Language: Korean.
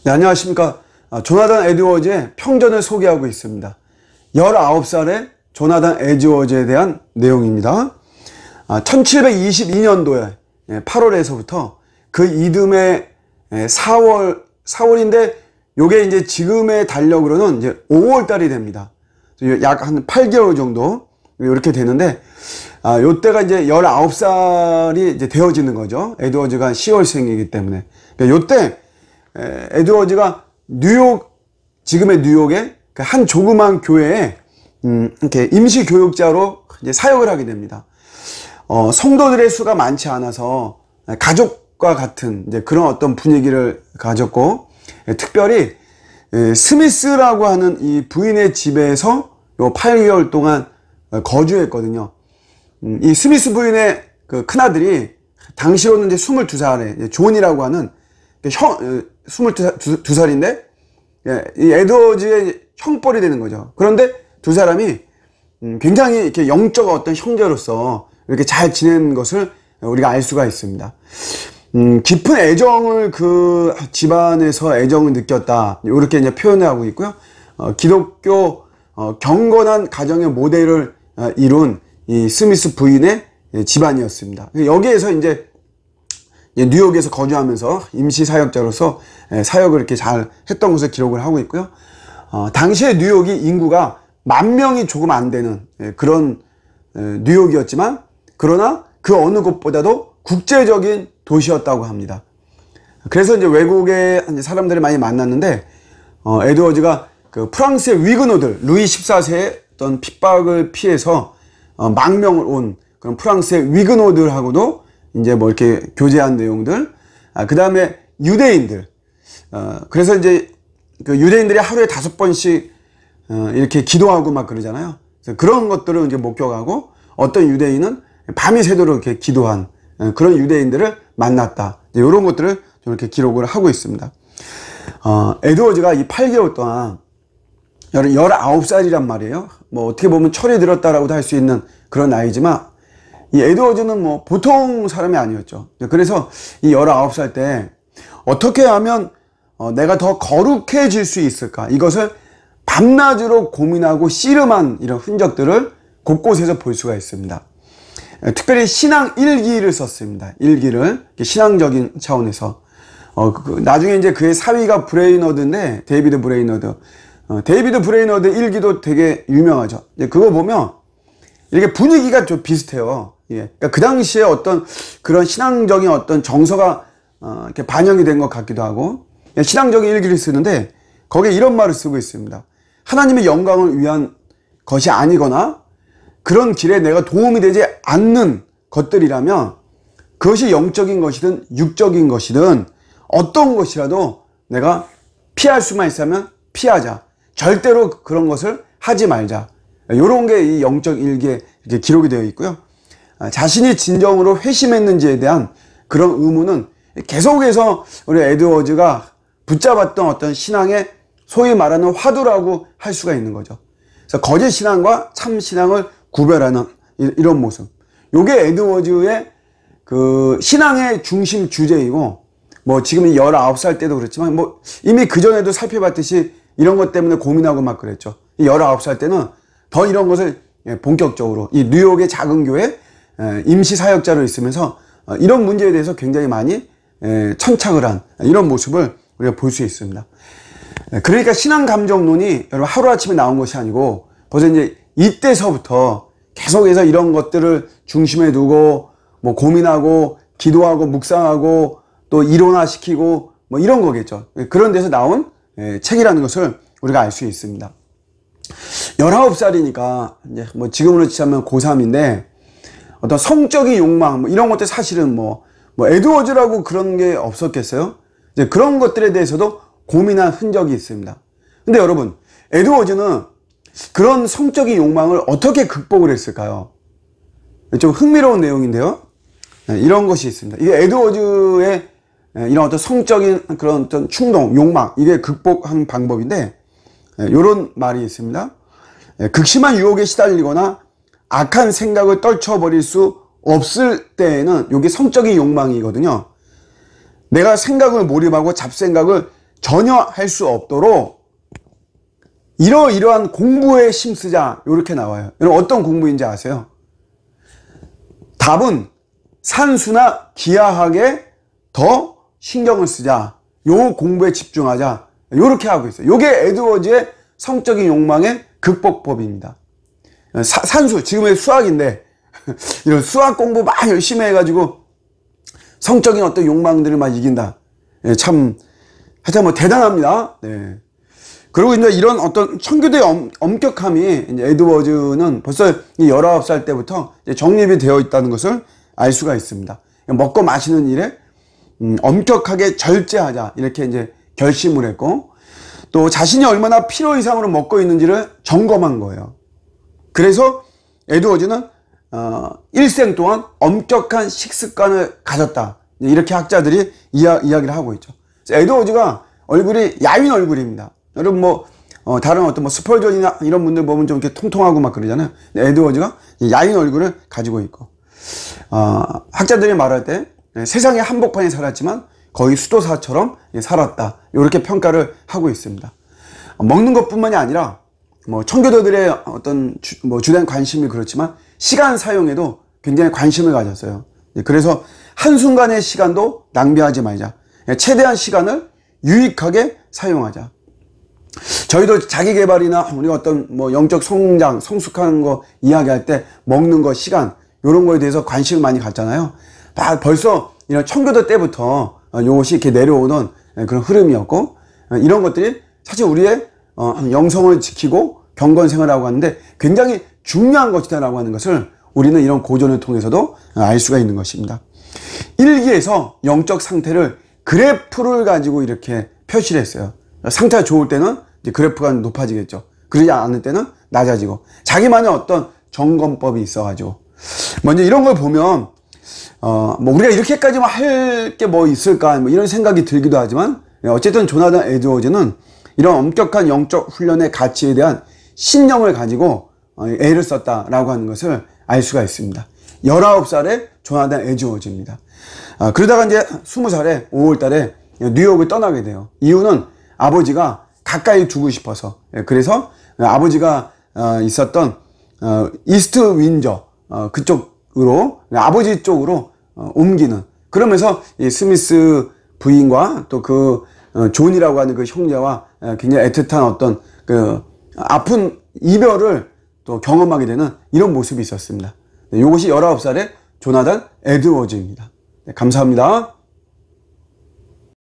네, 안녕하십니까. 조나단 에드워즈의 평전을 소개하고 있습니다. 19살의 조나단 에드워즈에 대한 내용입니다. 1722년도에 8월에서부터 그 이듬해 4월인데 요게 이제 지금의 달력으로는 이제 5월 달이 됩니다. 약 한 8개월 정도 이렇게 되는데, 요때가 이제 19살이 이제 되어지는 거죠. 에드워즈가 10월생이기 때문에. 그러니까 요때 에드워즈가 지금의 뉴욕의 한 조그만 교회에 이렇게 임시 교육자로 이제 사역을 하게 됩니다. 성도들의 수가 많지 않아서 가족과 같은 이제 그런 어떤 분위기를 가졌고, 특별히 스미스라고 하는 이 부인의 집에서 요 8개월 동안 거주했거든요. 이 스미스 부인의 그 큰아들이 당시로는 이제 22살에 존이라고 하는 22살인데 이 에드워즈의 형벌이 되는 거죠. 그런데 두 사람이 굉장히 이렇게 영적 어떤 형제로서 이렇게 잘 지낸 것을 우리가 알 수가 있습니다. 깊은 애정을 그 집안에서 애정을 느꼈다, 이렇게 이제 표현을 하고 있고요. 기독교 경건한 가정의 모델을 이룬 이 스미스 부인의 집안이었습니다. 여기에서 이제 뉴욕에서 거주하면서 임시 사역자로서 사역을 이렇게 잘 했던 것을 기록을 하고 있고요. 당시에 뉴욕이 인구가 10,000명이 조금 안 되는 그런 뉴욕이었지만, 그러나 그 어느 곳보다도 국제적인 도시였다고 합니다. 그래서 이제 외국의 사람들을 많이 만났는데, 에드워즈가 그 프랑스의 위그노들, 루이 14세의 어떤 핍박을 피해서 망명을 온 그런 프랑스의 위그노들하고도 이제 뭐 이렇게 교제한 내용들, 그 다음에 유대인들, 그래서 이제 그 유대인들이 하루에 5번씩 이렇게 기도하고 막 그러잖아요. 그래서 그런 것들을 이제 목격하고, 어떤 유대인은 밤이 새도록 이렇게 기도한 그런 유대인들을 만났다, 이런 것들을 좀 이렇게 기록을 하고 있습니다. 에드워즈가 이 8개월 동안 19살이란 말이에요. 뭐 어떻게 보면 철이 들었다라고도 할 수 있는 그런 나이지만, 이 에드워즈는 뭐 보통 사람이 아니었죠. 그래서 이 19살 때 어떻게 하면 내가 더 거룩해질 수 있을까, 이것을 밤낮으로 고민하고 씨름한 이런 흔적들을 곳곳에서 볼 수가 있습니다. 특별히 신앙 일기를 썼습니다. 일기를 신앙적인 차원에서. 나중에 이제 그의 사위가 브레이너드인데, 데이비드 브레이너드. 데이비드 브레이너드 일기도 되게 유명하죠. 그거 보면 이렇게 분위기가 좀 비슷해요. 그러니까 그 당시에 어떤 그런 신앙적인 어떤 정서가 이렇게 반영이 된 것 같기도 하고, 신앙적인 일기를 쓰는데 거기에 이런 말을 쓰고 있습니다. 하나님의 영광을 위한 것이 아니거나 그런 길에 내가 도움이 되지 않는 것들이라면, 그것이 영적인 것이든 육적인 것이든 어떤 것이라도 내가 피할 수만 있으면 피하자. 절대로 그런 것을 하지 말자. 이런 게 이 영적 일기에 이렇게 기록이 되어 있고요. 자신이 진정으로 회심했는지에 대한 그런 의문은 계속해서 우리 에드워즈가 붙잡았던 어떤 신앙의 소위 말하는 화두라고 할 수가 있는 거죠. 그래서 거짓 신앙과 참 신앙을 구별하는 이런 모습. 요게 에드워즈의 그 신앙의 중심 주제이고, 뭐 지금 19살 때도 그렇지만 뭐 이미 그전에도 살펴봤듯이 이런 것 때문에 고민하고 막 그랬죠. 19살 때는 더 이런 것을 본격적으로 이 뉴욕의 작은 교회 임시 사역자로 있으면서 이런 문제에 대해서 굉장히 많이 천착을 한 이런 모습을 우리가 볼 수 있습니다. 그러니까 신앙 감정론이 여러분 하루아침에 나온 것이 아니고, 벌써 이제 이때서부터 계속해서 이런 것들을 중심에 두고 뭐 고민하고 기도하고 묵상하고 또 이론화시키고 뭐 이런 거겠죠. 그런 데서 나온 책이라는 것을 우리가 알 수 있습니다. 19살이니까 이제 뭐 지금으로 치자면 고3인데, 어떤 성적인 욕망 뭐 이런 것들 사실은 뭐 에드워즈라고 그런 게 없었겠어요? 이제 그런 것들에 대해서도 고민한 흔적이 있습니다. 근데 여러분, 에드워즈는 그런 성적인 욕망을 어떻게 극복을 했을까요? 좀 흥미로운 내용인데요. 이런 것이 있습니다. 이게 에드워즈의 이런 어떤 성적인 그런 어떤 충동, 욕망, 이게 극복한 방법인데, 이런 말이 있습니다. 극심한 유혹에 시달리거나 악한 생각을 떨쳐버릴 수 없을 때에는 이게 성적인 욕망이거든요. 내가 생각을 몰입하고 잡생각을 전혀 할 수 없도록 이러이러한 공부에 힘쓰자 이렇게 나와요. 여러분 어떤 공부인지 아세요? 답은 산수나 기하학에 더 신경을 쓰자. 요 공부에 집중하자. 요렇게 하고 있어요. 요게 에드워즈의 성적인 욕망의 극복법입니다. 산수, 지금의 수학인데 이런 수학 공부 막 열심히 해가지고 성적인 어떤 욕망들을 막 이긴다. 참 하여튼 뭐 대단합니다. 네. 그리고 이제 이런 어떤 청교도의 엄격함이 이제 에드워즈는 벌써 19살 때부터 이제 정립이 되어 있다는 것을 알 수가 있습니다. 먹고 마시는 일에 엄격하게 절제하자 이렇게 이제 결심을 했고, 또 자신이 얼마나 필요 이상으로 먹고 있는지를 점검한 거예요. 그래서 에드워즈는 일생 동안 엄격한 식습관을 가졌다. 이렇게 학자들이 이야기를 하고 있죠. 에드워즈가 얼굴이 야윈 얼굴입니다. 여러분 뭐 다른 어떤 뭐 스펄전이나 이런 분들 보면 좀 이렇게 통통하고 막 그러잖아요. 에드워즈가 야윈 얼굴을 가지고 있고, 학자들이 말할 때 세상의 한복판에 살았지만 거의 수도사처럼 살았다. 이렇게 평가를 하고 있습니다. 먹는 것뿐만이 아니라 뭐 청교도들의 어떤 주된 관심이 그렇지만 시간 사용에도 굉장히 관심을 가졌어요. 그래서 한순간의 시간도 낭비하지 말자. 최대한 시간을 유익하게 사용하자. 저희도 자기 개발이나 우리가 어떤 뭐 영적 성장, 성숙하는 거 이야기할 때 먹는 거, 시간 이런 거에 대해서 관심을 많이 갖잖아요. 벌써 이런 청교도 때부터 이것이 이렇게 내려오는 그런 흐름이었고, 이런 것들이 사실 우리의 영성을 지키고 경건 생활하고 하는데 굉장히 중요한 것이다라고 하는 것을 우리는 이런 고전을 통해서도 알 수가 있는 것입니다. 일기에서 영적 상태를 그래프를 가지고 이렇게 표시를 했어요. 상태가 좋을 때는 이제 그래프가 높아지겠죠. 그러지 않을 때는 낮아지고, 자기만의 어떤 점검법이 있어가지고, 먼저 이런 걸 보면 뭐 우리가 이렇게까지만 할 게 뭐 있을까 뭐 이런 생각이 들기도 하지만, 어쨌든 조나단 에드워즈는 이런 엄격한 영적 훈련의 가치에 대한 신념을 가지고 애를 썼다라고 하는 것을 알 수가 있습니다. 19살의 조나단 에드워즈입니다. 그러다가 이제 20살에 5월달에 뉴욕을 떠나게 돼요. 이유는 아버지가 가까이 두고 싶어서. 그래서 아버지가 있었던 이스트 윈저 그쪽으로, 아버지 쪽으로 옮기는, 그러면서 이 스미스 부인과 또 그 존이라고 하는 그 형제와 굉장히 애틋한 어떤 그 아픈 이별을 또 경험하게 되는 이런 모습이 있었습니다. 이것이 19살의 조나단 에드워즈입니다. 네, 감사합니다.